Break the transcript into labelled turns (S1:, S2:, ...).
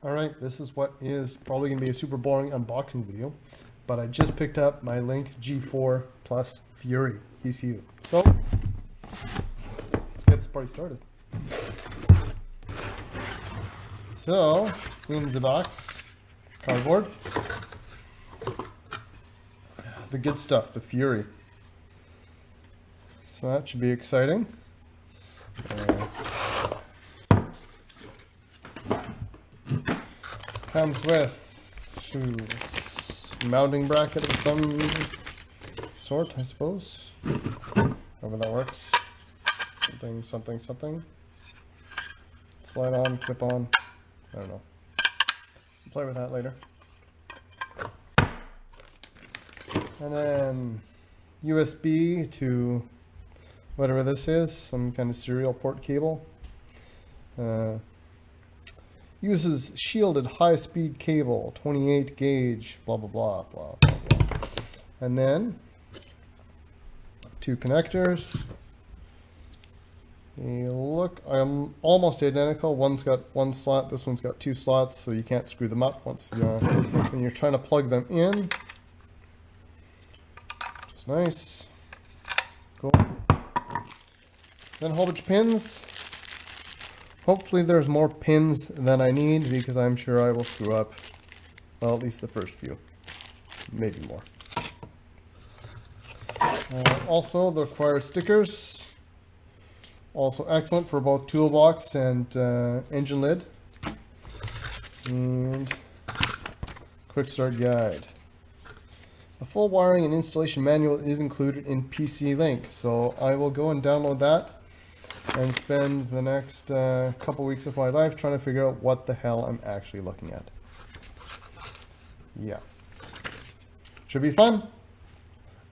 S1: Alright, this is what is probably going to be a super boring unboxing video, but I just picked up my Link G4 Plus Fury ECU. So, let's get this party started. So, in the box, cardboard, the good stuff, the Fury. So that should be exciting. Comes with mounting bracket of some sort, I suppose. However that works. Something. Slide on, clip on. I don't know. I'll play with that later. And then USB to whatever this is, some kind of serial port cable. Uses shielded high-speed cable, 28 gauge, blah blah blah blah blah blah. And then two connectors. They look almost identical. One's got one slot, this one's got two slots, so you can't screw them up once when you're trying to plug them in. Which is nice. Cool. Then a whole bunch of pins. Hopefully there's more pins than I need, because I'm sure I will screw up, well, at least the first few, maybe more. Also, the required stickers, also excellent for both toolbox and engine lid, and quick start guide. A full wiring and installation manual is included in PC Link, so I will go and download that and spend the next couple weeks of my life trying to figure out what the hell I'm actually looking at. Yeah. Should be fun.